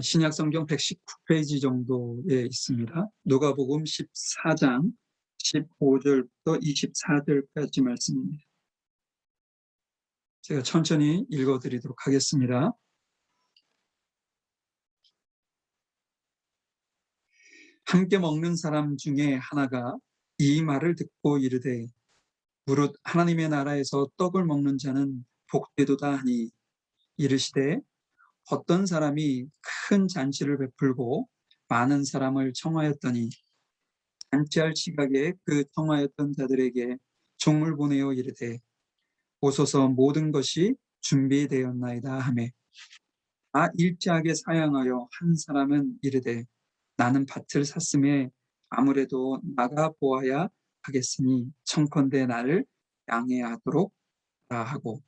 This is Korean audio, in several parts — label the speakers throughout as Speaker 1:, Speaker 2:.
Speaker 1: 신약 성경 119페이지 정도에 있습니다. 누가복음 14장 15절부터 24절까지 말씀입니다. 제가 천천히 읽어드리도록 하겠습니다. 함께 먹는 사람 중에 하나가 이 말을 듣고 이르되 무릇 하나님의 나라에서 떡을 먹는 자는 복되도다 하니 이르시되 어떤 사람이 큰 잔치를 베풀고 많은 사람을 청하였더니 잔치할 시각에 그 청하였던 자들에게 종을 보내어 이르되 오소서 모든 것이 준비되었나이다 하매 일제하게 사양하여 한 사람은 이르되 나는 밭을 샀음에 아무래도 나가 보아야 하겠으니 청컨대 나를 양해하도록 하라 하고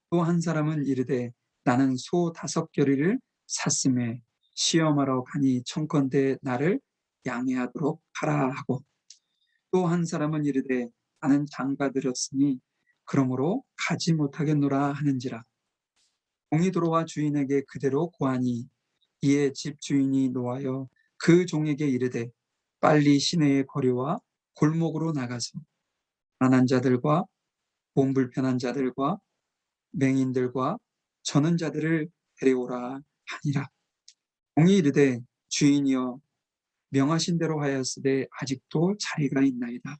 Speaker 1: 또 한 사람은 이르되 나는 소 5겨리를 샀음에 시험하러 가니 청컨대 나를 양해하도록 하라 하고 또 한 사람은 이르되 나는 장가 들었으니 그러므로 가지 못하겠노라 하는지라. 종이 들어와 주인에게 그대로 고하니 이에 집 주인이 노하여 그 종에게 이르되 빨리 시내의 거리와 골목으로 나가서 가난한 자들과 몸 불편한 자들과 맹인들과 저는 자들을 데려오라 하니라. 종이 이르되 주인이여 명하신 대로 하였으되 아직도 자리가 있나이다.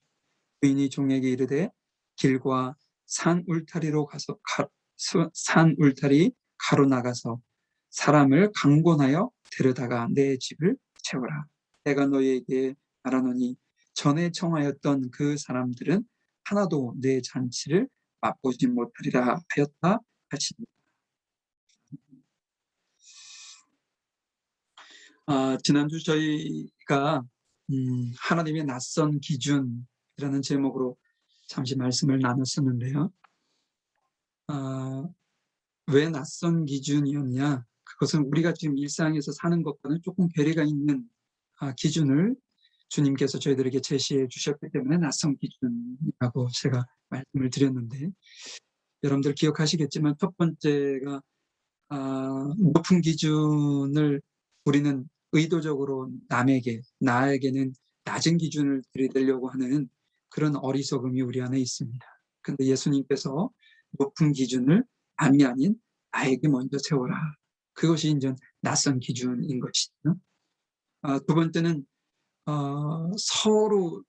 Speaker 1: 주인이 종에게 이르되 길과 산 울타리로 가서 산 울타리 가로 나가서 사람을 강권하여 데려다가 내 집을 채워라. 내가 너희에게 말하노니 전에 청하였던 그 사람들은 하나도 내 잔치를 맛보지 못하리라 하였다 하시니. 지난주 저희가 하나님의 낯선 기준이라는 제목으로 잠시 말씀을 나눴었는데요. 왜 낯선 기준이었냐? 그것은 우리가 지금 일상에서 사는 것과는 조금 괴리가 있는 기준을 주님께서 저희들에게 제시해 주셨기 때문에 낯선 기준이라고 제가 말씀을 드렸는데, 여러분들 기억하시겠지만 첫 번째가 높은 기준을 우리는 의도적으로 나에게는 낮은 기준을 들이대려고 하는 그런 어리석음이 우리 안에 있습니다. 그런데 예수님께서 높은 기준을 남이 아닌 나에게 먼저 세워라. 그것이 이제 낯선 기준인 것이죠. 두 번째는 서로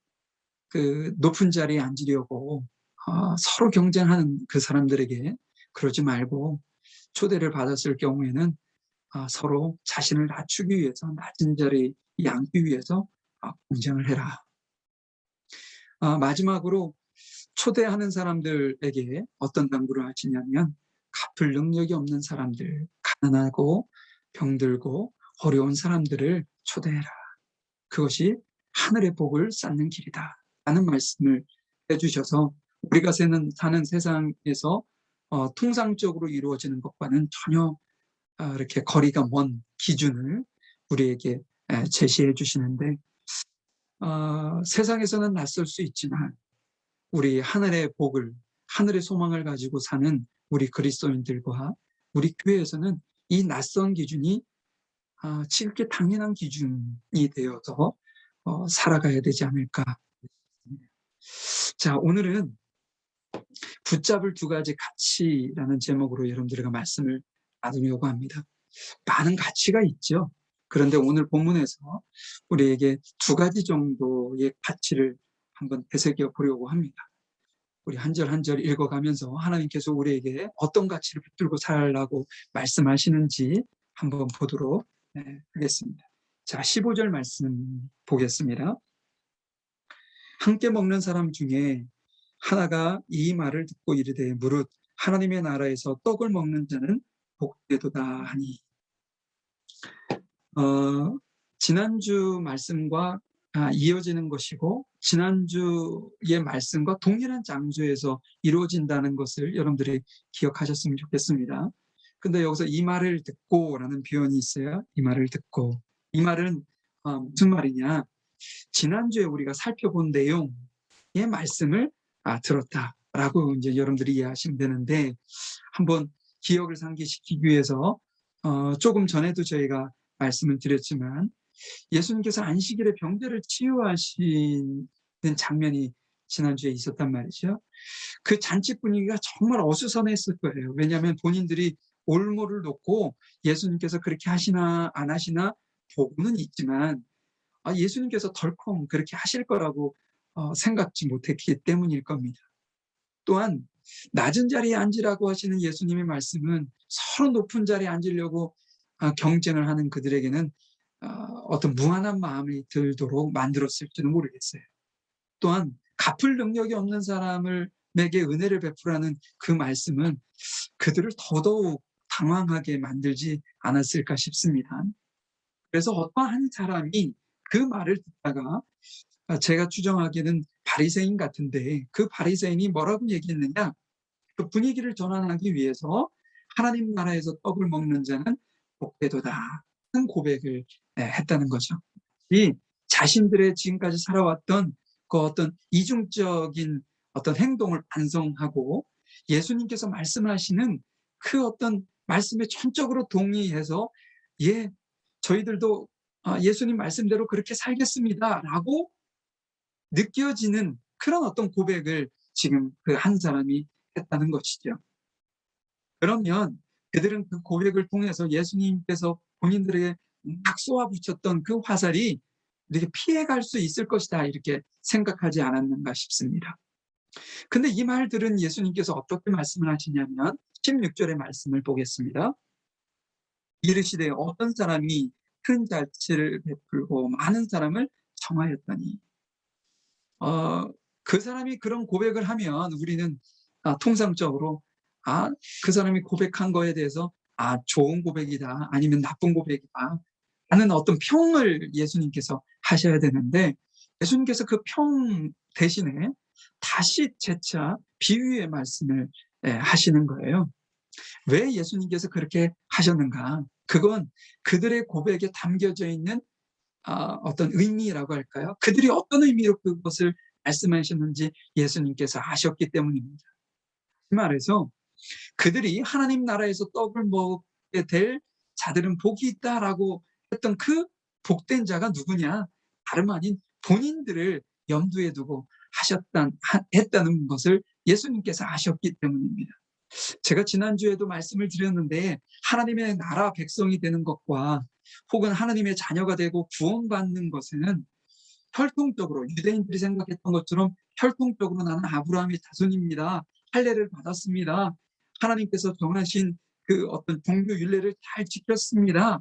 Speaker 1: 그 높은 자리에 앉으려고 서로 경쟁하는 그 사람들에게 그러지 말고 초대를 받았을 경우에는 서로 자신을 낮추기 위해서 낮은 자리에 앉기 위해서 경쟁을 해라. 마지막으로 초대하는 사람들에게 어떤 당부를 하시냐면 갚을 능력이 없는 사람들, 가난하고 병들고 어려운 사람들을 초대해라. 그것이 하늘의 복을 쌓는 길이다 라는 말씀을 해주셔서 우리가 사는 세상에서 통상적으로 이루어지는 것과는 전혀 이렇게 거리가 먼 기준을 우리에게 제시해 주시는데, 세상에서는 낯설 수 있지만 우리 하늘의 복을, 하늘의 소망을 가지고 사는 우리 그리스도인들과 우리 교회에서는 이 낯선 기준이 지극히 당연한 기준이 되어서 살아가야 되지 않을까. 자, 오늘은 붙잡을 2가지 가치라는 제목으로 여러분들과 말씀을 나누려고 합니다. 많은 가치가 있죠. 그런데 오늘 본문에서 우리에게 2가지 정도의 가치를 한번 되새겨 보려고 합니다. 우리 한 절 한 절 읽어가면서 하나님께서 우리에게 어떤 가치를 붙들고 살라고 말씀하시는지 한번 보도록 하겠습니다. 자, 15절 말씀 보겠습니다. 함께 먹는 사람 중에 하나가 이 말을 듣고 이르되 무릇 하나님의 나라에서 떡을 먹는 자는 복되도다 하니. 지난주 말씀과 이어지는 것이고 지난주의 말씀과 동일한 장소에서 이루어진다는 것을 여러분들이 기억하셨으면 좋겠습니다. 근데 여기서 이 말을 듣고라는 표현이 있어요. 이 말을 듣고. 이 말은 무슨 말이냐? 지난주에 우리가 살펴본 내용의 말씀을 들었다라고 이제 여러분들이 이해하시면 되는데, 한번 기억을 상기시키기 위해서 조금 전에도 저희가 말씀을 드렸지만 예수님께서 안식일에 병자를 치유하시는 장면이 지난주에 있었단 말이죠. 그 잔치 분위기가 정말 어수선했을 거예요. 왜냐하면 본인들이 올무를 놓고 예수님께서 그렇게 하시나 안 하시나 보고는 있지만 예수님께서 덜컹 그렇게 하실 거라고 생각지 못했기 때문일 겁니다. 또한 낮은 자리에 앉으라고 하시는 예수님의 말씀은 서로 높은 자리에 앉으려고 경쟁을 하는 그들에게는 어떤 무한한 마음이 들도록 만들었을지는 모르겠어요. 또한 갚을 능력이 없는 사람에게 은혜를 베푸라는 그 말씀은 그들을 더더욱 당황하게 만들지 않았을까 싶습니다. 그래서 어떤 한 사람이 그 말을 듣다가 제가 추정하기에는 바리새인 같은데 그 바리새인이 뭐라고 얘기했느냐? 그 분위기를 전환하기 위해서 하나님 나라에서 떡을 먹는 자는 복되도다 하는 고백을 했다는 거죠. 이 자신들의 지금까지 살아왔던 그 어떤 이중적인 어떤 행동을 반성하고 예수님께서 말씀하시는 그 어떤 말씀에 전적으로 동의해서 예, 저희들도 예수님 말씀대로 그렇게 살겠습니다라고 느껴지는 그런 어떤 고백을 지금 그 한 사람이 했다는 것이죠. 그러면 그들은 그 고백을 통해서 예수님께서 본인들에게 막 쏘아붙였던 그 화살이 이렇게 피해갈 수 있을 것이다 이렇게 생각하지 않았는가 싶습니다. 근데 이 말들은 예수님께서 어떻게 말씀을 하시냐면 16절의 말씀을 보겠습니다. 이르시되 어떤 사람이 큰 잔치를 베풀고 많은 사람을 청하였더니 그 사람이 그런 고백을 하면 우리는 통상적으로 그 사람이 고백한 거에 대해서 좋은 고백이다 아니면 나쁜 고백이다 하는 어떤 평을 예수님께서 하셔야 되는데 예수님께서 그 평 대신에 다시 재차 비유의 말씀을 하시는 거예요. 왜 예수님께서 그렇게 하셨는가? 그건 그들의 고백에 담겨져 있는 어떤 의미라고 할까요? 그들이 어떤 의미로 그것을 말씀하셨는지 예수님께서 아셨기 때문입니다. 그 말해서 그들이 하나님 나라에서 떡을 먹게 될 자들은 복이 있다라고 했던 그 복된 자가 누구냐? 다름 아닌 본인들을 염두에 두고 했다는 것을 예수님께서 아셨기 때문입니다. 제가 지난주에도 말씀을 드렸는데 하나님의 나라 백성이 되는 것과 혹은 하나님의 자녀가 되고 구원받는 것은 혈통적으로 유대인들이 생각했던 것처럼 혈통적으로 나는 아브라함의 자손입니다. 할례를 받았습니다. 하나님께서 정하신 그 어떤 종교 율례를 잘 지켰습니다.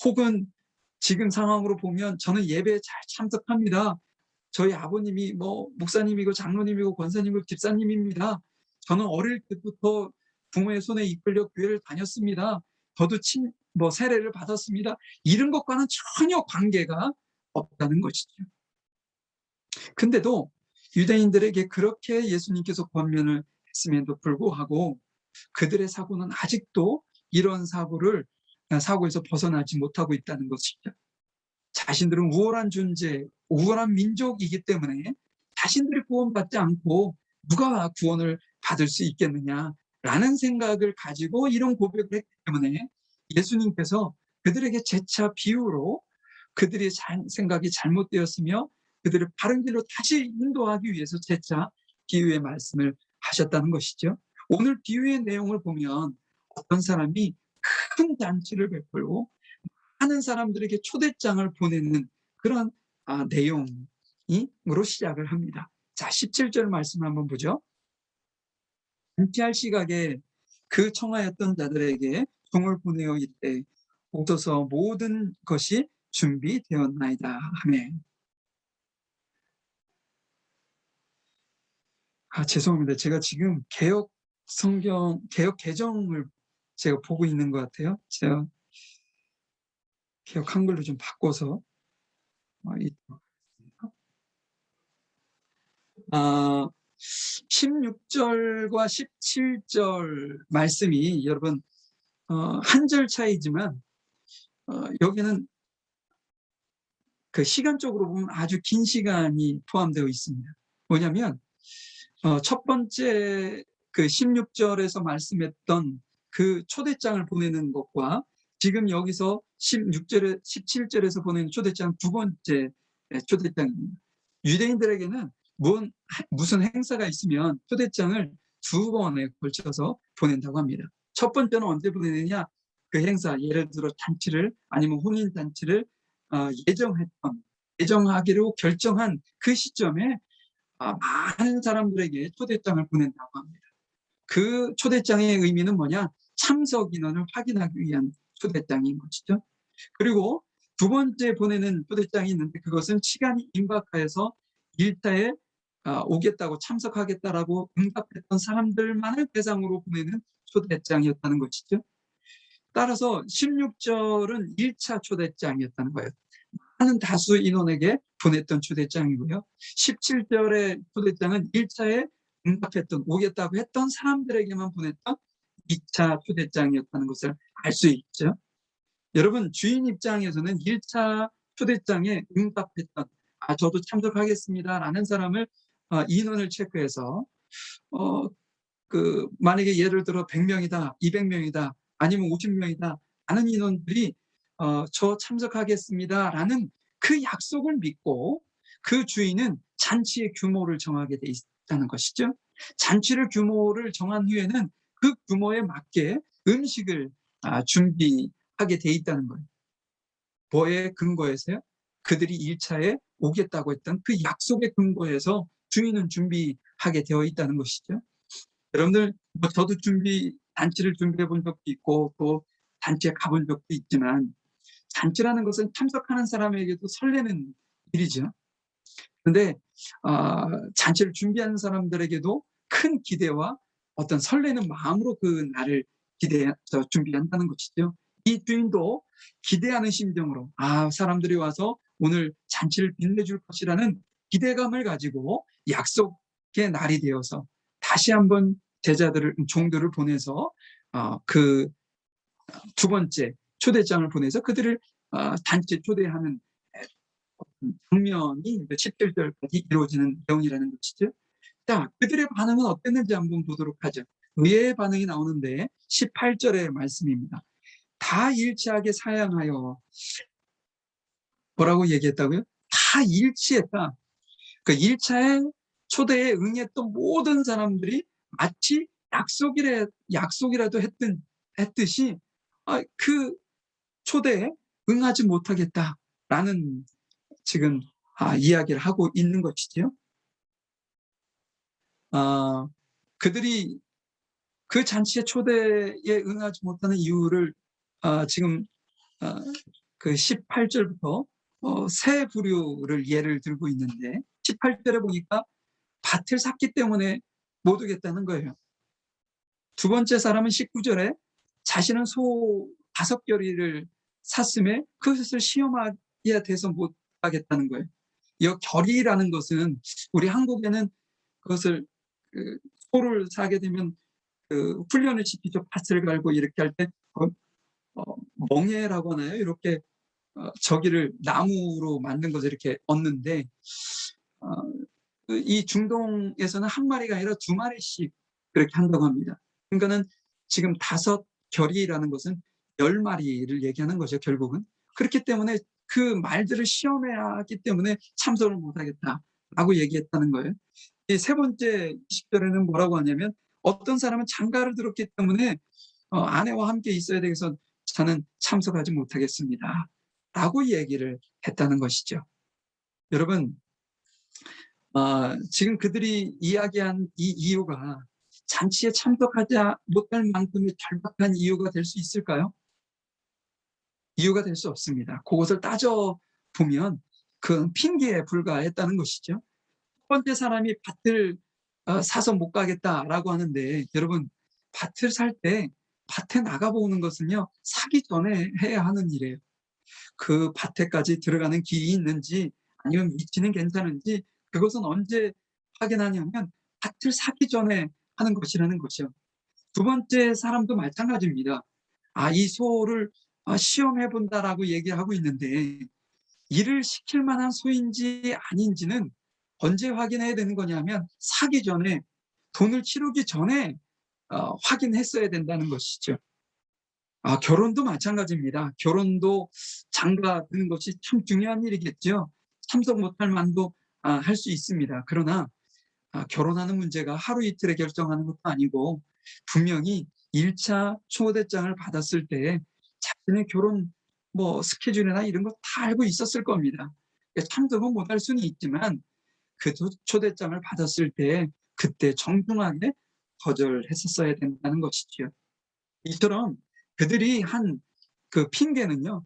Speaker 1: 혹은 지금 상황으로 보면 저는 예배에 잘 참석합니다. 저희 아버님이 목사님이고 장로님이고 권사님이고 집사님입니다. 저는 어릴 때부터 부모의 손에 이끌려 교회를 다녔습니다. 저도 세례를 받았습니다. 이런 것과는 전혀 관계가 없다는 것이죠. 근데도 유대인들에게 그렇게 예수님께서 권면을 했음에도 불구하고 그들의 사고는 아직도 이런 사고에서 벗어나지 못하고 있다는 것이죠. 자신들은 우월한 존재, 우월한 민족이기 때문에 자신들이 구원받지 않고 누가 구원을 받을 수 있겠느냐라는 생각을 가지고 이런 고백을 했기 때문에 예수님께서 그들에게 재차 비유로 그들의 생각이 잘못되었으며 그들을 바른 길로 다시 인도하기 위해서 재차 비유의 말씀을 하셨다는 것이죠. 오늘 비유의 내용을 보면 어떤 사람이 큰 잔치를 베풀고 많은 사람들에게 초대장을 보내는 그런 내용으로 시작을 합니다. 자, 17절 말씀 한번 보죠. 잔치할 시각에 그 청하였던 자들에게 종을 보내어 이르되 오소서 모든 것이 준비되었나이다 하매. 죄송합니다. 제가 지금 개역 개정을 제가 보고 있는 것 같아요. 제가 개역 한글로 좀 바꿔서 16절과 17절 말씀이 여러분 한 절 차이지만 여기는 그 시간적으로 보면 아주 긴 시간이 포함되어 있습니다. 뭐냐면 첫 번째 그 16절에서 말씀했던 그 초대장을 보내는 것과 지금 여기서 16절에 17절에서 보낸 초대장 두 번째 초대장입니다. 유대인들에게는 무슨 행사가 있으면 초대장을 두 번에 걸쳐서 보낸다고 합니다. 첫 번째는 언제 보내느냐? 그 행사, 예를 들어 잔치를 아니면 혼인 잔치를 예정하기로 결정한 그 시점에 많은 사람들에게 초대장을 보낸다고 합니다. 그 초대장의 의미는 뭐냐? 참석 인원을 확인하기 위한 초대장인 것이죠. 그리고 두 번째 보내는 초대장이 있는데 그것은 시간이 임박하여서 일타에 오겠다고 참석하겠다라고 응답했던 사람들만을 대상으로 보내는 초대장이었다는 것이죠. 따라서 16절은 1차 초대장이었다는 거예요. 많은 다수 인원에게 보냈던 초대장이고요. 17절의 초대장은 1차에 응답했던, 오겠다고 했던 사람들에게만 보냈던 2차 초대장이었다는 것을 알 수 있죠. 여러분, 주인 입장에서는 1차 초대장에 응답했던, 저도 참석하겠습니다라는 사람을 인원을 체크해서 만약에 예를 들어 100명이다, 200명이다, 아니면 50명이다 하는 인원들이 저 참석하겠습니다라는 그 약속을 믿고 그 주인은 잔치의 규모를 정하게 돼 있다는 것이죠. 잔치를 규모를 정한 후에는 그 규모에 맞게 음식을 준비하게 돼 있다는 거예요. 뭐에 근거해서요? 그들이 1차에 오겠다고 했던 그 약속의 근거에서 주인은 준비하게 되어 있다는 것이죠. 여러분들, 저도 잔치를 준비해 본 적도 있고 또 잔치에 가본 적도 있지만 잔치라는 것은 참석하는 사람에게도 설레는 일이죠. 그런데 잔치를 준비하는 사람들에게도 큰 기대와 어떤 설레는 마음으로 그 날을 준비한다는 것이죠. 이 주인도 기대하는 심정으로 사람들이 와서 오늘 잔치를 빛내줄 것이라는 기대감을 가지고 약속의 날이 되어서 다시 한번 종들을 보내서 그 두 번째 초대장을 보내서 그들을 잔치에 초대하는 장면이 17절까지 이루어지는 내용이라는 것이죠. 자, 그들의 반응은 어땠는지 한번 보도록 하죠. 의외의 반응이 나오는데 18절의 말씀입니다. 다 일치하게 사양하여 뭐라고 얘기했다고요? 다 일치했다. 그 1차에 초대에 응했던 모든 사람들이 마치 약속이라도 했듯이 그 초대에 응하지 못하겠다라는 지금 이야기를 하고 있는 것이죠. 그들이 그 잔치의 초대에 응하지 못하는 이유를 지금 그 18절부터 세 부류를 예를 들고 있는데 18절에 보니까 밭을 샀기 때문에 못 오겠다는 거예요. 두 번째 사람은 19절에 자신은 소 5겨리를 샀음에 그것을 시험하게 돼서 못 하겠다는 거예요. 이 겨리라는 것은 우리 한국에는 그것을 소를 사게 되면 훈련을 시키죠. 밭을 갈고 이렇게 할 때 멍해라고 하나요? 이렇게 저기를 나무로 만든 것을 이렇게 얻는데 이 중동에서는 한 마리가 아니라 2마리씩 그렇게 한다고 합니다. 그러니까는 지금 5겨리라는 것은 10마리를 얘기하는 거죠, 결국은. 그렇기 때문에 그 말들을 시험해야 하기 때문에 참석을 못하겠다라고 얘기했다는 거예요. 이 세 번째 20절에는 뭐라고 하냐면 어떤 사람은 장가를 들었기 때문에 아내와 함께 있어야 되겠어 저는 참석하지 못하겠습니다. 라고 얘기를 했다는 것이죠. 여러분, 지금 그들이 이야기한 이 이유가 잔치에 참석하지 못할 만큼의 절박한 이유가 될 수 있을까요? 이유가 될 수 없습니다. 그것을 따져보면 그건 핑계에 불과했다는 것이죠. 첫 번째 사람이 밭을 사서 못 가겠다라고 하는데 여러분, 밭을 살 때 밭에 나가보는 것은요, 사기 전에 해야 하는 일이에요. 그 밭에까지 들어가는 길이 있는지 아니면 위치는 괜찮은지 그것은 언제 확인하냐면 밭을 사기 전에 하는 것이라는 것이요. 두 번째 사람도 마찬가지입니다. 이 소를 시험해 본다라고 얘기하고 있는데 일을 시킬 만한 소인지 아닌지는 언제 확인해야 되는 거냐면 사기 전에, 돈을 치르기 전에 확인했어야 된다는 것이죠. 결혼도 마찬가지입니다. 결혼도 장가 드는 것이 참 중요한 일이겠죠. 참석 못할 만도 할 수 있습니다. 그러나 결혼하는 문제가 하루 이틀에 결정하는 것도 아니고 분명히 1차 초대장을 받았을 때 자신의 결혼 스케줄이나 이런 거 다 알고 있었을 겁니다. 참석은 못할 수는 있지만 그 초대장을 받았을 때 그때 정중하게 거절했었어야 된다는 것이지요. 이처럼 그들이 한 그 핑계는요,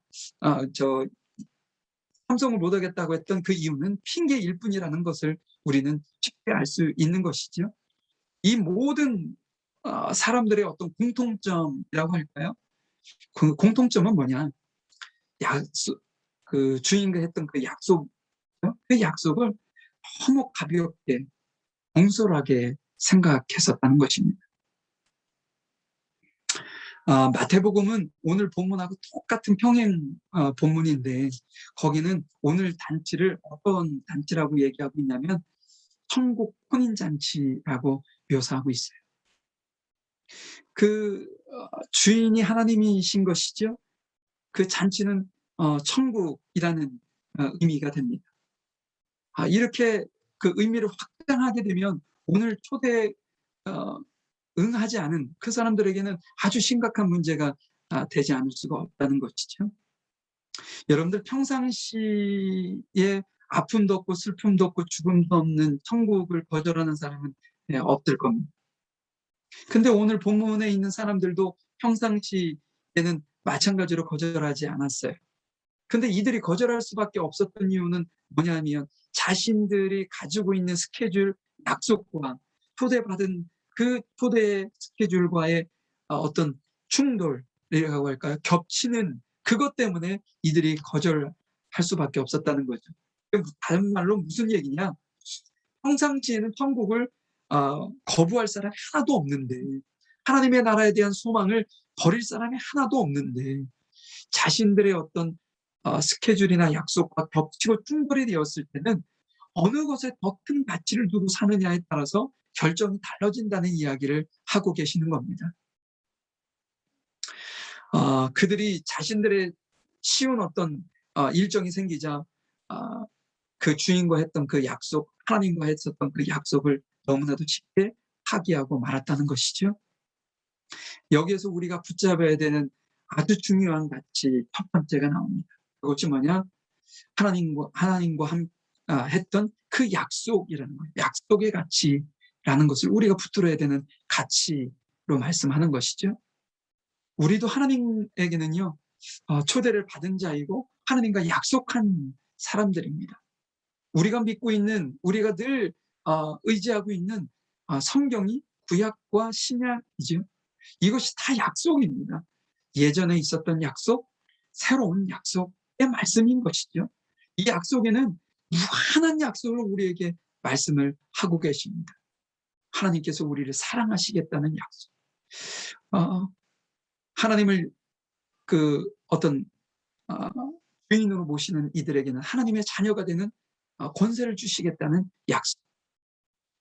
Speaker 1: 참석을 못하겠다고 했던 그 이유는 핑계일 뿐이라는 것을 우리는 쉽게 알 수 있는 것이죠. 이 모든 사람들의 어떤 공통점이라고 할까요? 그 공통점은 뭐냐? 그 주인과 했던 그 약속을 너무 가볍게, 공솔하게 생각했었다는 것입니다. 마태복음은 오늘 본문하고 똑같은 평행 본문인데 거기는 오늘 단체를 어떤 단체라고 얘기하고 있냐면 천국 혼인잔치라고 묘사하고 있어요. 그 주인이 하나님이신 것이죠. 그 잔치는 천국이라는 의미가 됩니다. 이렇게 그 의미를 확장하게 되면 오늘 초대 응하지 않은 그 사람들에게는 아주 심각한 문제가 되지 않을 수가 없다는 것이죠. 여러분들 평상시에 아픔도 없고 슬픔도 없고 죽음도 없는 천국을 거절하는 사람은 없을 겁니다. 근데 오늘 본문에 있는 사람들도 평상시에는 마찬가지로 거절하지 않았어요. 근데 이들이 거절할 수밖에 없었던 이유는 뭐냐면 자신들이 가지고 있는 스케줄, 약속과 초대받은 그 초대 스케줄과의 어떤 충돌이라고 할까요? 겹치는 그것 때문에 이들이 거절할 수밖에 없었다는 거죠. 다른 말로 무슨 얘기냐? 평상시에는 천국을 거부할 사람이 하나도 없는데, 하나님의 나라에 대한 소망을 버릴 사람이 하나도 없는데, 자신들의 어떤 스케줄이나 약속과 겹치고 충돌이 되었을 때는 어느 것에 더 큰 가치를 두고 사느냐에 따라서 결정이 달라진다는 이야기를 하고 계시는 겁니다. 그들이 자신들의 쉬운 어떤 일정이 생기자 그 주인과 했던 그 약속, 하나님과 했었던 그 약속을 너무나도 쉽게 파기하고 말았다는 것이죠. 여기에서 우리가 붙잡아야 되는 아주 중요한 가치 첫 번째가 나옵니다. 그것이 뭐냐? 하나님과 했던 그 약속이라는 거예요. 약속의 가치라는 것을 우리가 붙들어야 되는 가치로 말씀하는 것이죠. 우리도 하나님에게는요, 초대를 받은 자이고 하나님과 약속한 사람들입니다. 우리가 믿고 있는, 우리가 늘 의지하고 있는 성경이 구약과 신약이죠. 이것이 다 약속입니다. 예전에 있었던 약속, 새로운 약속의 말씀인 것이죠. 이 약속에는 무한한 약속을 우리에게 말씀을 하고 계십니다. 하나님께서 우리를 사랑하시겠다는 약속. 하나님을 그 어떤 주인으로 모시는 이들에게는 하나님의 자녀가 되는 권세를 주시겠다는 약속.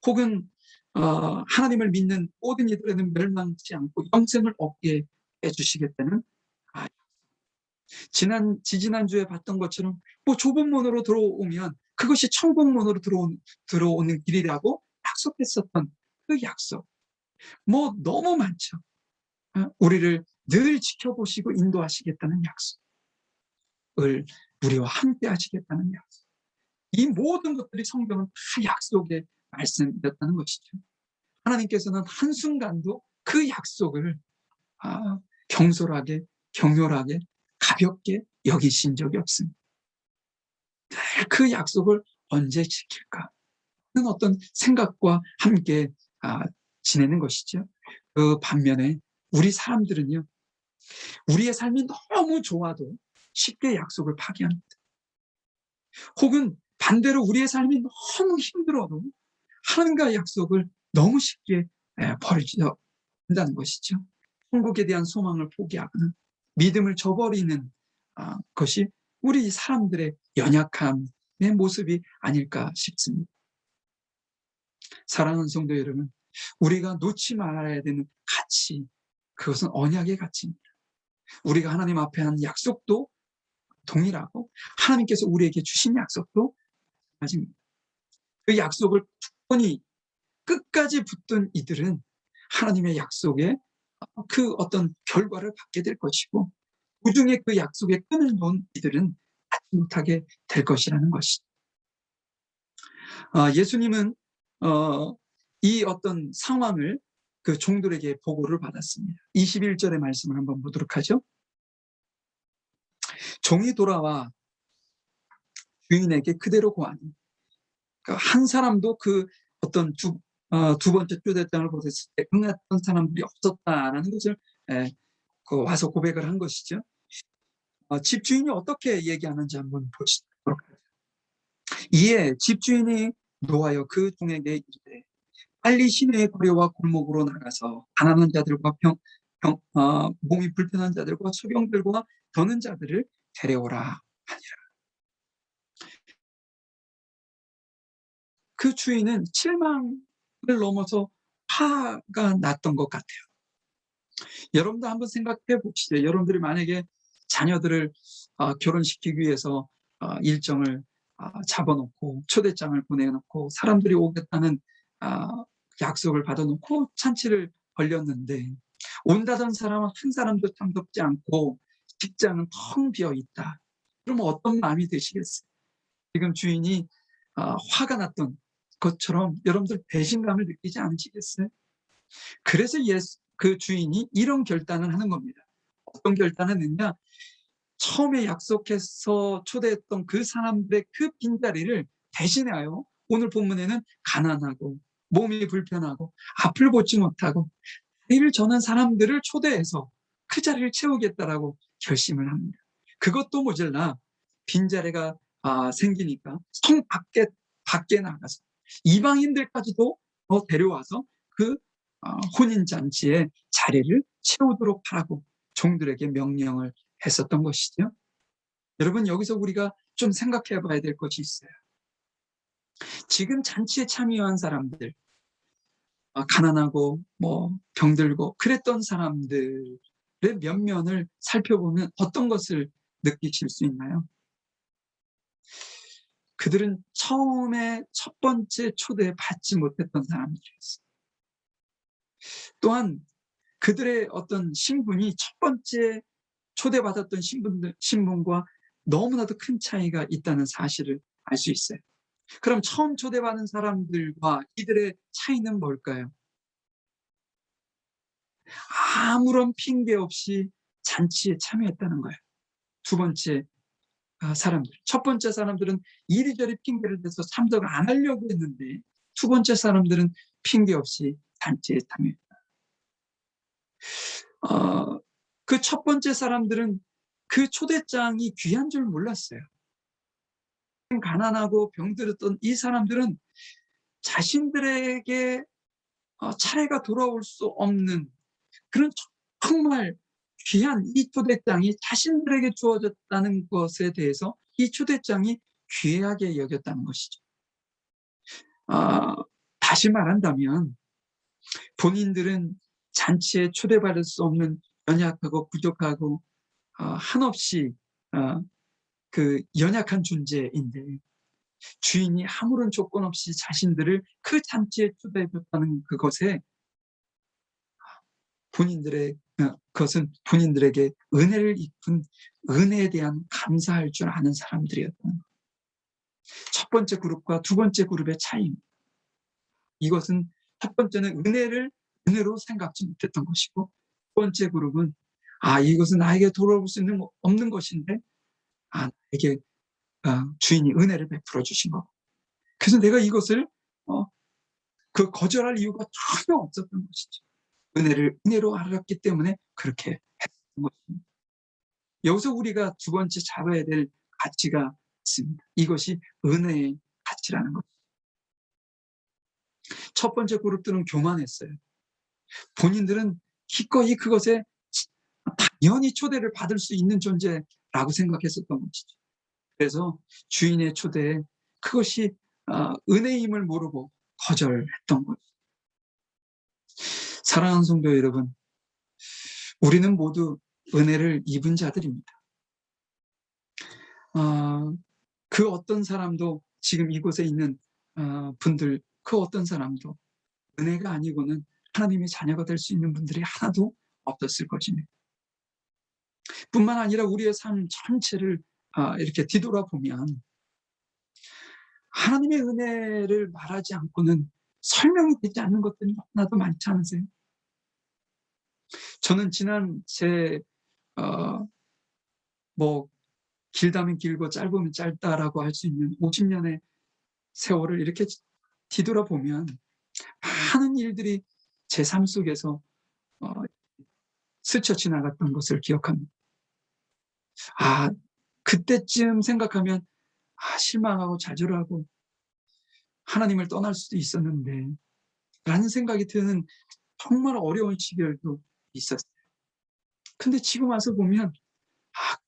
Speaker 1: 혹은 하나님을 믿는 모든 이들에는 멸망치 않고 영생을 얻게 해주시겠다는 지지난주에 봤던 것처럼 좁은 문으로 들어오면 그것이 천국 문으로 들어오는 길이라고 약속했었던 그 약속. 너무 많죠. 우리를 늘 지켜보시고 인도하시겠다는 약속을 우리와 함께 하시겠다는 약속. 이 모든 것들이 성경은 다 약속의 말씀이었다는 것이죠. 하나님께서는 한순간도 그 약속을 경솔하게, 격렬하게, 가볍게 여기신 적이 없습니다. 늘 그 약속을 언제 지킬까 하는 어떤 생각과 함께 지내는 것이죠. 그 반면에 우리 사람들은요, 우리의 삶이 너무 좋아도 쉽게 약속을 파기합니다. 혹은 반대로 우리의 삶이 너무 힘들어도 하나님과의 약속을 너무 쉽게 버린다는 것이죠. 천국에 대한 소망을 포기하거나 믿음을 저버리는 것이 우리 사람들의 연약함의 모습이 아닐까 싶습니다. 사랑하는 성도 여러분, 우리가 놓지 말아야 되는 가치, 그것은 언약의 가치입니다. 우리가 하나님 앞에 한 약속도 동일하고 하나님께서 우리에게 주신 약속도 마찬가지입니다. 그 약속을 굳건히 끝까지 붙든 이들은 하나님의 약속에 그 어떤 결과를 받게 될 것이고, 도중에 그 약속에 끈을 놓은 이들은 받지 못하게 될 것이라는 것이죠. 예수님은 이 어떤 상황을 그 종들에게 보고를 받았습니다. 21절의 말씀을 한번 보도록 하죠. 종이 돌아와 주인에게 그대로 고하니, 그러니까 한 사람도 그 어떤 두 번째 초대장을 보냈을 때 응했던 사람들이 없었다라는 것을 와서 고백을 한 것이죠. 집주인이 어떻게 얘기하는지 한번 보시도록 하죠. 이에 집주인이 노하여 그 종에게 이르되 빨리 시내의 거리와 골목으로 나가서 가난한 자들과 몸이 불편한 자들과 소경들과 더는 자들을 데려오라 하니라. 그 주인은 실망을 넘어서 화가 났던 것 같아요. 여러분도 한번 생각해 보시죠. 여러분들이 만약에 자녀들을 결혼시키기 위해서 일정을 잡아놓고 초대장을 보내놓고 사람들이 오겠다는 약속을 받아놓고 잔치를 벌였는데, 온다던 사람은 한 사람도 참석지 않고 직장은 텅 비어 있다. 그러면 어떤 마음이 드시겠어요? 지금 주인이 화가 났던 것처럼 여러분들 배신감을 느끼지 않으시겠어요? 그래서 그 주인이 이런 결단을 하는 겁니다. 어떤 결단을 했냐? 처음에 약속해서 초대했던 그 사람들의 그 빈자리를 대신하여 오늘 본문에는 가난하고 몸이 불편하고 앞을 보지 못하고 다리를 저는 사람들을 초대해서 그 자리를 채우겠다라고 결심을 합니다. 그것도 모자라 빈자리가 생기니까 성 밖에 나가서 이방인들까지도 데려와서 그 혼인잔치의 자리를 채우도록 하라고 종들에게 명령을 했었던 것이죠. 여러분, 여기서 우리가 좀 생각해 봐야 될 것이 있어요. 지금 잔치에 참여한 사람들, 가난하고 병들고 그랬던 사람들의 면면을 살펴보면 어떤 것을 느끼실 수 있나요? 그들은 처음에 첫 번째 초대 받지 못했던 사람들이었어요. 또한 그들의 어떤 신분이 첫 번째 초대받았던 신분과 너무나도 큰 차이가 있다는 사실을 알 수 있어요. 그럼 처음 초대받은 사람들과 이들의 차이는 뭘까요? 아무런 핑계 없이 잔치에 참여했다는 거예요. 두 번째 사람들. 첫 번째 사람들은 이리저리 핑계를 대서 참석을 안 하려고 했는데, 두 번째 사람들은 핑계 없이 잔치에 참여했다. 그 첫 번째 사람들은 그 초대장이 귀한 줄 몰랐어요. 가난하고 병들었던 이 사람들은 자신들에게 차례가 돌아올 수 없는 그런 정말 귀한 이 초대장이 자신들에게 주어졌다는 것에 대해서 이 초대장이 귀하게 여겼다는 것이죠. 다시 말한다면 본인들은 잔치에 초대받을 수 없는 연약하고 부족하고 한없이 그 연약한 존재인데, 주인이 아무런 조건 없이 자신들을 그 잔치에 초대해줬다는 그것에 그것은 본인들에게 은혜를 입은 은혜에 대한 감사할 줄 아는 사람들이었던 것. 첫 번째 그룹과 두 번째 그룹의 차이입니다. 이것은 첫 번째는 은혜로 생각지 못했던 것이고, 두 번째 그룹은 이것은 나에게 돌아올 수 없는 것인데 나에게 주인이 은혜를 베풀어 주신 것. 그래서 내가 이것을 그 거절할 이유가 전혀 없었던 것이죠. 은혜로 알았기 때문에 그렇게 했던 것입니다. 여기서 우리가 두 번째 잡아야 될 가치가 있습니다. 이것이 은혜의 가치라는 것. 첫 번째 그룹들은 교만했어요. 본인들은 기꺼이 그것에 당연히 초대를 받을 수 있는 존재라고 생각했었던 것이죠. 그래서 주인의 초대에 그것이 은혜임을 모르고 거절했던 거죠. 사랑하는 성도 여러분, 우리는 모두 은혜를 입은 자들입니다. 그 어떤 사람도 지금 이곳에 있는 분들, 그 어떤 사람도 은혜가 아니고는 하나님의 자녀가 될 수 있는 분들이 하나도 없었을 것입니다. 뿐만 아니라 우리의 삶 전체를 이렇게 뒤돌아보면 하나님의 은혜를 말하지 않고는 설명이 되지 않는 것들이 너무나도 많지 않으세요? 저는 지난 뭐 길다면 길고 짧으면 짧다라고 할 수 있는 50년의 세월을 이렇게 뒤돌아보면 많은 일들이 제 삶 속에서 스쳐 지나갔던 것을 기억합니다. 그때쯤 생각하면 실망하고 좌절하고 하나님을 떠날 수도 있었는데 라는 생각이 드는 정말 어려운 시절도 있었어요. 근데 지금 와서 보면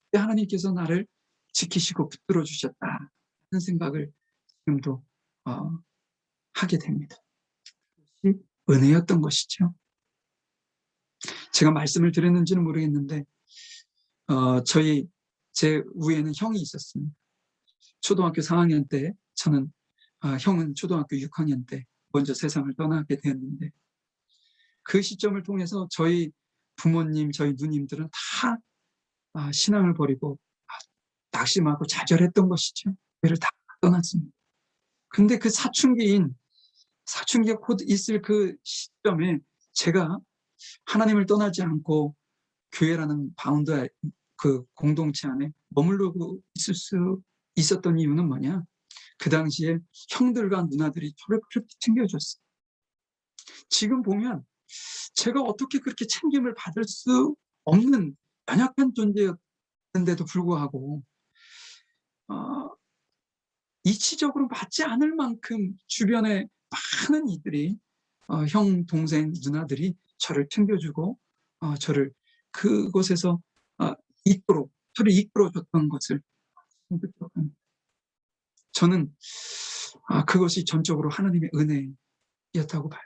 Speaker 1: 그때 하나님께서 나를 지키시고 붙들어 주셨다 하는 생각을 지금도 하게 됩니다. 그것이 은혜였던 것이죠. 제가 말씀을 드렸는지는 모르겠는데 제 위에는 형이 있었습니다. 초등학교 4학년 때 저는 형은 초등학교 6학년 때 먼저 세상을 떠나게 되었는데 그 시점을 통해서 저희 부모님, 저희 누님들은 다 신앙을 버리고 낙심하고 좌절했던 것이죠. 교회를 다 떠났습니다. 근데 그 사춘기가 곧 있을 그 시점에 제가 하나님을 떠나지 않고 교회라는 바운드, 그 공동체 안에 머무르고 있을 수 있었던 이유는 뭐냐? 그 당시에 형들과 누나들이 저를 그렇게 챙겨줬어요. 지금 보면 제가 어떻게 그렇게 챙김을 받을 수 없는 연약한 존재였는데도 불구하고 이치적으로 맞지 않을 만큼 주변에 많은 이들이 형, 동생, 누나들이 저를 챙겨주고 저를 그곳에서 저를 이끌어줬던 것을 기억합니다. 저는 그것이 전적으로 하나님의 은혜였다고 봐요.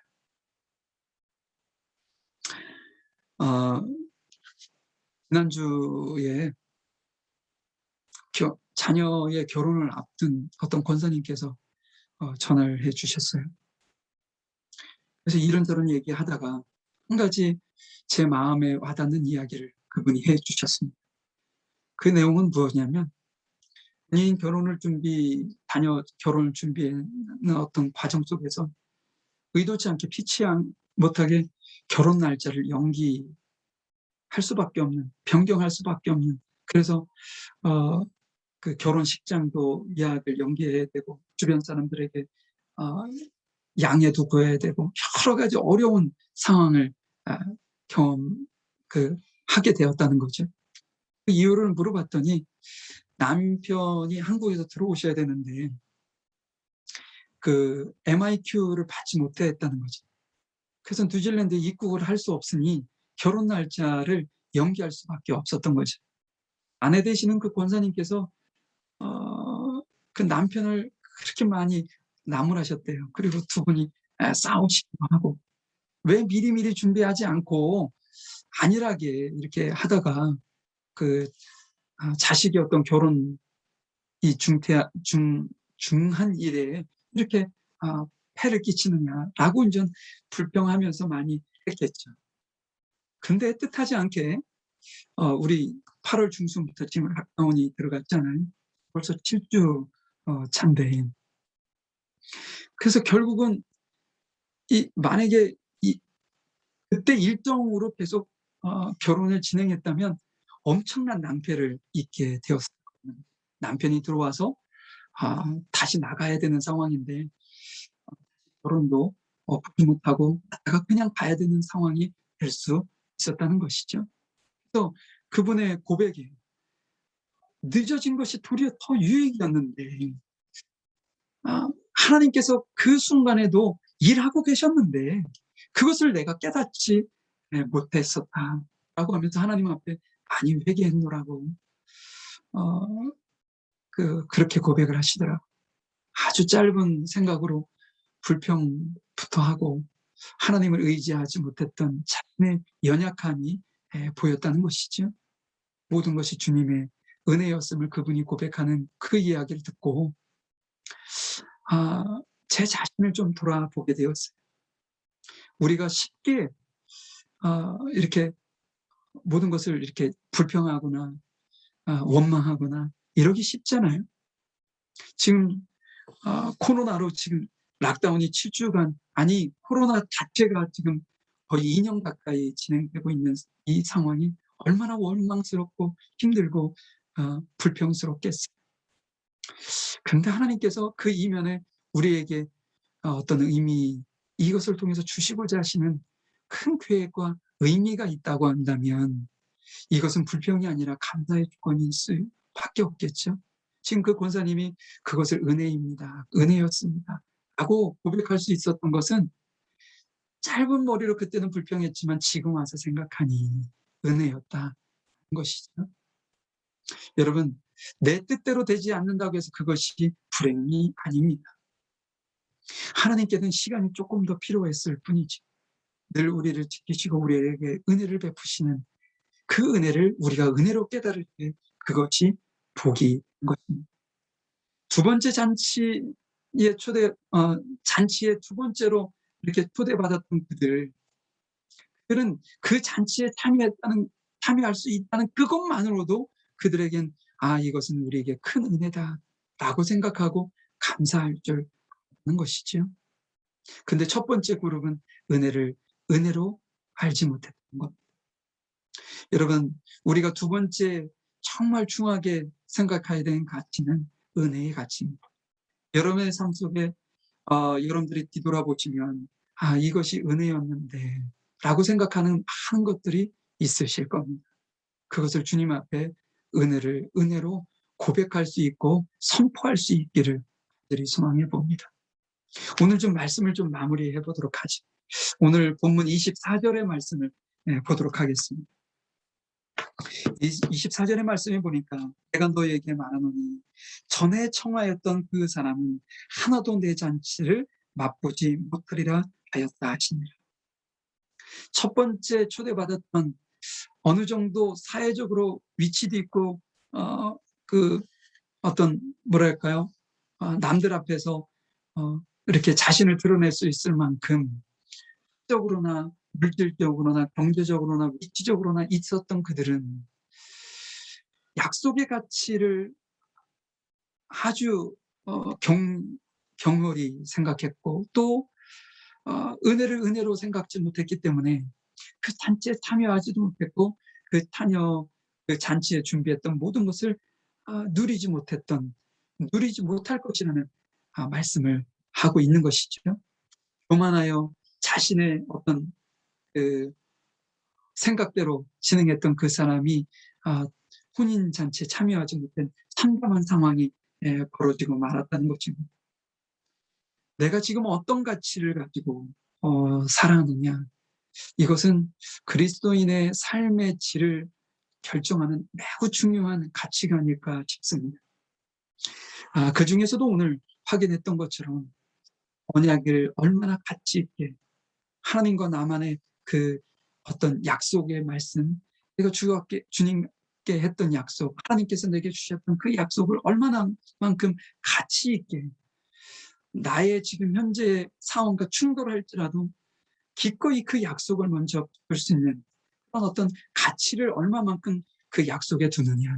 Speaker 1: 지난주에 자녀의 결혼을 앞둔 어떤 권사님께서 전화를 해주셨어요. 그래서 이런저런 얘기하다가 한 가지 제 마음에 와닿는 이야기를 그분이 해주셨습니다. 그 내용은 무엇이냐면 본인 결혼을 준비하는 어떤 과정 속에서 의도치 않게 피치 못하게 결혼 날짜를 연기할 수밖에 없는, 변경할 수밖에 없는, 그래서 그 결혼식장도 예약을 연기해야 되고 주변 사람들에게 양해도 구해야 되고 여러 가지 어려운 상황을 하게 되었다는 거죠. 그 이유를 물어봤더니 남편이 한국에서 들어오셔야 되는데 그 MIQ를 받지 못했다는 거죠. 그래서 뉴질랜드에 입국을 할 수 없으니 결혼 날짜를 연기할 수밖에 없었던 거죠. 아내 되시는 그 권사님께서 그 남편을 그렇게 많이 나무라셨대요. 그리고 두 분이 싸우시기도 하고 왜 미리미리 준비하지 않고 안일하게 이렇게 하다가 그 자식이 어떤 결혼 이 중한 일에 이렇게 폐를 끼치느냐라고 이제 불평하면서 많이 했겠죠. 근데 뜻하지 않게 우리 8월 중순부터 지금 락다운이 들어갔잖아요. 벌써 7주 차인데 그래서 결국은 만약에 그때 일정으로 계속 결혼을 진행했다면 엄청난 낭패를 입게 되었어요. 남편이 들어와서 다시 나가야 되는 상황인데 결혼도 하지 못하고 나가 그냥 가야 되는 상황이 될 수 있었다는 것이죠. 그래서 그분의 고백이 늦어진 것이 도리어 더 유익이었는데 하나님께서 그 순간에도 일하고 계셨는데 그것을 내가 깨닫지 못했었다라고 하면서 하나님 앞에 많이 회개했노라고 그렇게 고백을 하시더라고요. 아주 짧은 생각으로 불평부터 하고 하나님을 의지하지 못했던 자신의 연약함이 보였다는 것이죠. 모든 것이 주님의 은혜였음을 그분이 고백하는 그 이야기를 듣고 제 자신을 좀 돌아보게 되었어요. 우리가 쉽게 이렇게 모든 것을 이렇게 불평하거나 원망하거나 이러기 쉽잖아요. 지금 코로나로 지금 락다운이 7주간, 아니 코로나 자체가 지금 거의 2년 가까이 진행되고 있는 이 상황이 얼마나 원망스럽고 힘들고 불평스럽겠어요. 그런데 하나님께서 그 이면에 우리에게 어떤 의미, 이것을 통해서 주시고자 하시는 큰 계획과 의미가 있다고 한다면 이것은 불평이 아니라 감사의 조건이 있을 밖에 없겠죠. 지금 그 권사님이 그것을 은혜입니다, 은혜였습니다 라고 고백할 수 있었던 것은 짧은 머리로 그때는 불평했지만 지금 와서 생각하니 은혜였다는 것이죠. 여러분, 내 뜻대로 되지 않는다고 해서 그것이 불행이 아닙니다. 하나님께는 시간이 조금 더 필요했을 뿐이죠. 늘 우리를 지키시고 우리에게 은혜를 베푸시는 그 은혜를 우리가 은혜로 깨달을 때 그것이 복이 것입니다. 두 번째 잔치의 잔치의 두 번째로 이렇게 초대받았던 그들은 그 잔치에 참여할 수 있다는 그것만으로도 그들에겐 이것은 우리에게 큰 은혜다라고 생각하고 감사할 줄 아는 것이지요. 근데 첫 번째 그룹은 은혜를 은혜로 알지 못했던 것. 여러분, 우리가 두 번째 정말 중요하게 생각해야 되는 가치는 은혜의 가치입니다. 여러분의 삶 속에 여러분들이 뒤돌아보시면 이것이 은혜였는데 라고 생각하는 많은 것들이 있으실 겁니다. 그것을 주님 앞에 은혜로 고백할 수 있고 선포할 수 있기를 간절히 소망해 봅니다. 오늘 좀 말씀을 좀 마무리해 보도록 하죠. 오늘 본문 24절의 말씀을 보도록 하겠습니다. 24절의 말씀에 보니까 내가 너에게 말하노니 전에 청하였던 그 사람은 하나도 내 잔치를 맛보지 못하리라 하였다 하시니라. 첫 번째 초대받았던 어느 정도 사회적으로 위치도 있고 그 어떤 뭐랄까요, 남들 앞에서 이렇게 자신을 드러낼 수 있을 만큼 적으로나 물질적으로나 경제적으로나 위치적으로나 있었던 그들은 약속의 가치를 아주 경홀히 생각했고 또 은혜를 은혜로 생각지 못했기 때문에 그 잔치에 참여하지도 못했고 그 잔치에 준비했던 모든 것을 누리지 못할 것이라는 말씀을 하고 있는 것이죠. 교만하여 자신의 어떤 그 생각대로 진행했던 그 사람이 혼인 잔치에 참여하지 못한 참담한 상황이 벌어지고 말았다는 것입니다. 내가 지금 어떤 가치를 가지고 살아가느냐, 이것은 그리스도인의 삶의 질을 결정하는 매우 중요한 가치가 아닐까 싶습니다. 그 중에서도 오늘 확인했던 것처럼 언약을 얼마나 가치 있게 하나님과 나만의 그 어떤 약속의 말씀, 내가 주님께 했던 약속, 하나님께서 내게 주셨던 그 약속을 얼마나만큼 가치 있게 나의 지금 현재 상황과 충돌할지라도 기꺼이 그 약속을 먼저 볼 수 있는 그런 어떤 가치를 얼마만큼 그 약속에 두느냐,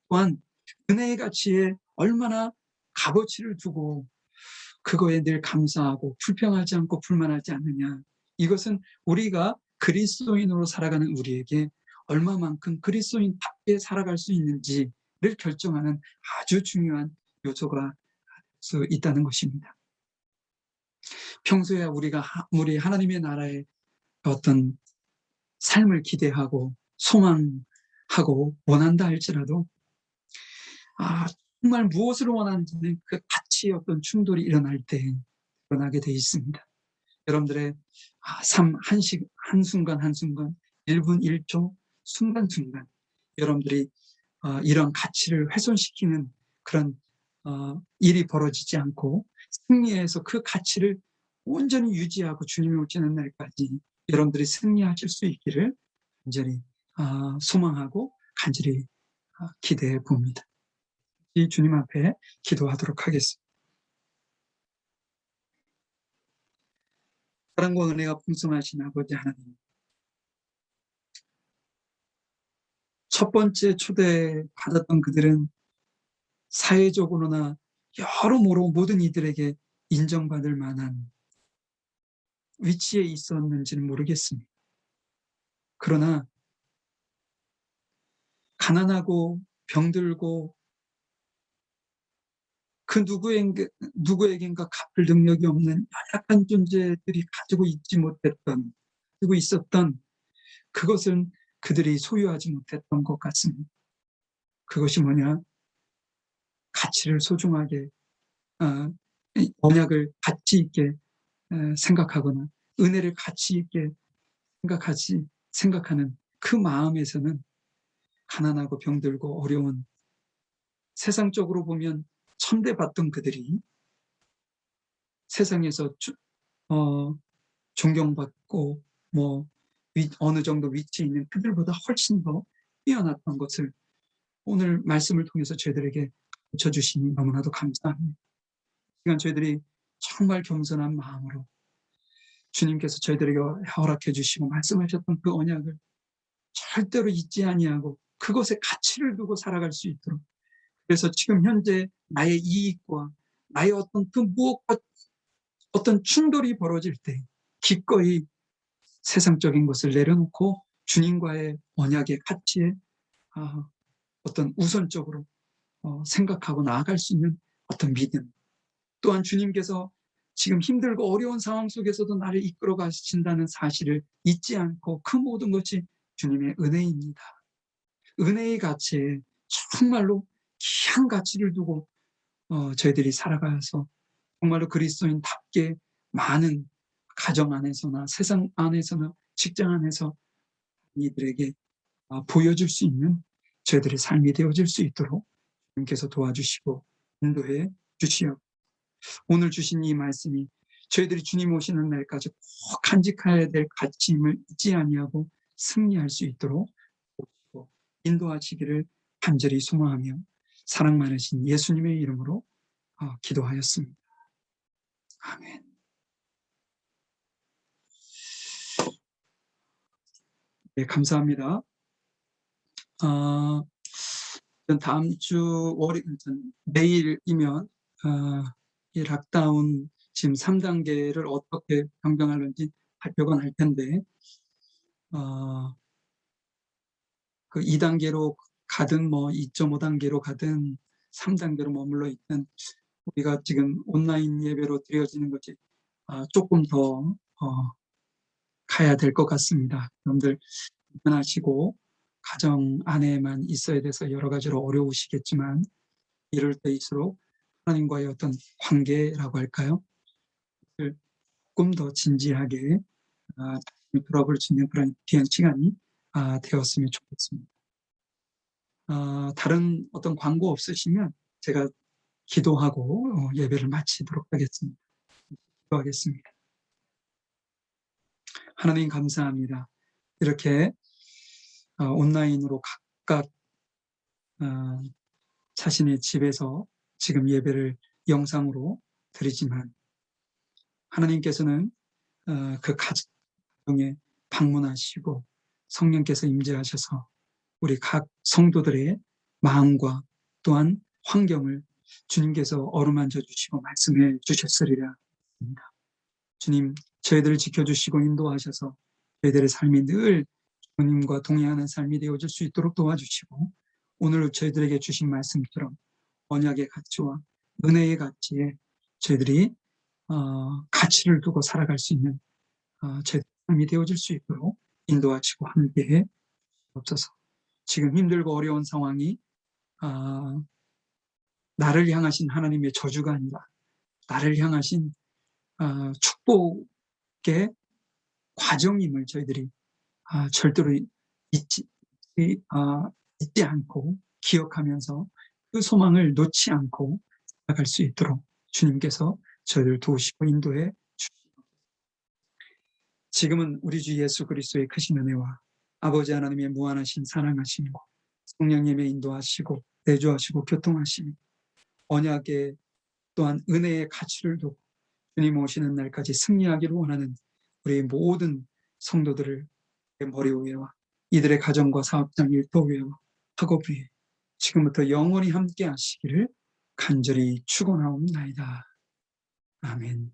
Speaker 1: 또한 은혜의 가치에 얼마나 값어치를 두고 그거에 늘 감사하고 불평하지 않고 불만하지 않느냐, 이것은 우리가 그리스도인으로 살아가는 우리에게 얼마만큼 그리스도인답게 살아갈 수 있는지를 결정하는 아주 중요한 요소가 될 수 있다는 것입니다. 평소에 우리 하나님의 나라의 어떤 삶을 기대하고 소망하고 원한다 할지라도 정말 무엇을 원하는지는 그 가치의 어떤 충돌이 일어날 때 일어나게 돼 있습니다. 여러분들의 삶 한순간 한순간 1분 1초 순간순간 여러분들이 이런 가치를 훼손시키는 그런 일이 벌어지지 않고 승리해서 그 가치를 온전히 유지하고 주님이 오시는 날까지 여러분들이 승리하실 수 있기를 간절히 소망하고 간절히 기대해 봅니다. 이 주님 앞에 기도하도록 하겠습니다. 사랑과 은혜가 풍성하신 아버지 하나님, 첫 번째 초대받았던 그들은 사회적으로나 여러모로 모든 이들에게 인정받을 만한 위치에 있었는지는 모르겠습니다. 그러나 가난하고 병들고 그 누구에겐가 갚을 능력이 없는 연약한 존재들이 가지고 있었던 그것은 그들이 소유하지 못했던 것 같습니다. 그것이 뭐냐? 가치를 소중하게, 언약을 가치 있게 생각하거나 은혜를 가치 있게 생각하는 그 마음에서는 가난하고 병들고 어려운, 세상적으로 보면 천대받던 그들이 세상에서 존경받고 어느 정도 위치에 있는 그들보다 훨씬 더 뛰어났던 것을 오늘 말씀을 통해서 저희들에게 가르쳐 주시니 너무나도 감사합니다. 시간 저희들이 정말 겸손한 마음으로 주님께서 저희들에게 허락해 주시고 말씀하셨던 그 언약을 절대로 잊지 아니하고 그것에 가치를 두고 살아갈 수 있도록, 그래서 지금 현재 나의 이익과 나의 어떤 그 무엇과 어떤 충돌이 벌어질 때 기꺼이 세상적인 것을 내려놓고 주님과의 언약의 가치에 어떤 우선적으로 생각하고 나아갈 수 있는 어떤 믿음, 또한 주님께서 지금 힘들고 어려운 상황 속에서도 나를 이끌어 가신다는 사실을 잊지 않고 그 모든 것이 주님의 은혜입니다. 은혜의 가치에 정말로 귀한 가치를 두고 저희들이 살아가서 정말로 그리스도인답게 많은 가정 안에서나 세상 안에서나 직장 안에서 이들에게 보여줄 수 있는 저희들의 삶이 되어질 수 있도록 주님께서 도와주시고 인도해 주시옵소서. 오늘 주신 이 말씀이 저희들이 주님 오시는 날까지 꼭 간직해야 될 가치임을 잊지 아니하고 승리할 수 있도록 인도하시기를 간절히 소망하며 사랑 많으신 예수님의 이름으로 기도하였습니다. 아멘. 네, 감사합니다. 다음 주 내일이면 이 락다운 지금 3단계를 어떻게 변경하는지 발표가 날 텐데, 그 2단계로 가든 2.5단계로 가든 3단계로 머물러 있든 우리가 지금 온라인 예배로 드려지는 것이 조금 더 가야 될 것 같습니다. 여러분들 불편하시고 가정 안에만 있어야 돼서 여러 가지로 어려우시겠지만 이럴 때일수록 하나님과의 어떤 관계라고 할까요? 조금 더 진지하게 돌아볼 수 있는 그런 귀한 시간이 되었으면 좋겠습니다. 다른 어떤 광고 없으시면 제가 기도하고 예배를 마치도록 하겠습니다. 기도하겠습니다. 하나님 감사합니다. 이렇게 온라인으로 각각 자신의 집에서 지금 예배를 영상으로 드리지만 하나님께서는 그 가정에 방문하시고 성령께서 임재하셔서 우리 각 성도들의 마음과 또한 환경을 주님께서 어루만져 주시고 말씀해 주셨으리라 합니다. 주님, 저희들을 지켜주시고 인도하셔서 저희들의 삶이 늘 주님과 동행하는 삶이 되어질 수 있도록 도와주시고 오늘 저희들에게 주신 말씀처럼 언약의 가치와 은혜의 가치에 저희들이 가치를 두고 살아갈 수 있는 저희들의 삶이 되어질 수 있도록 인도하시고 함께해 주옵소서. 지금 힘들고 어려운 상황이 나를 향하신 하나님의 저주가 아니라 나를 향하신 축복의 과정임을 저희들이 절대로 잊지 않고 기억하면서 그 소망을 놓지 않고 나아갈 수 있도록 주님께서 저희를 도우시고 인도해 주시옵소서. 지금은 우리 주 예수 그리스도의 크신 은혜와 아버지 하나님의 무한하신 사랑하심과 성령님의 인도하시고 내주하시고 교통하시니 언약의 또한 은혜의 가치를 두고 주님 오시는 날까지 승리하기를 원하는 우리 모든 성도들을 머리 위에와 이들의 가정과 사업장 일터 위에와 학업 위에 지금부터 영원히 함께 하시기를 간절히 축원하옵나이다. 아멘.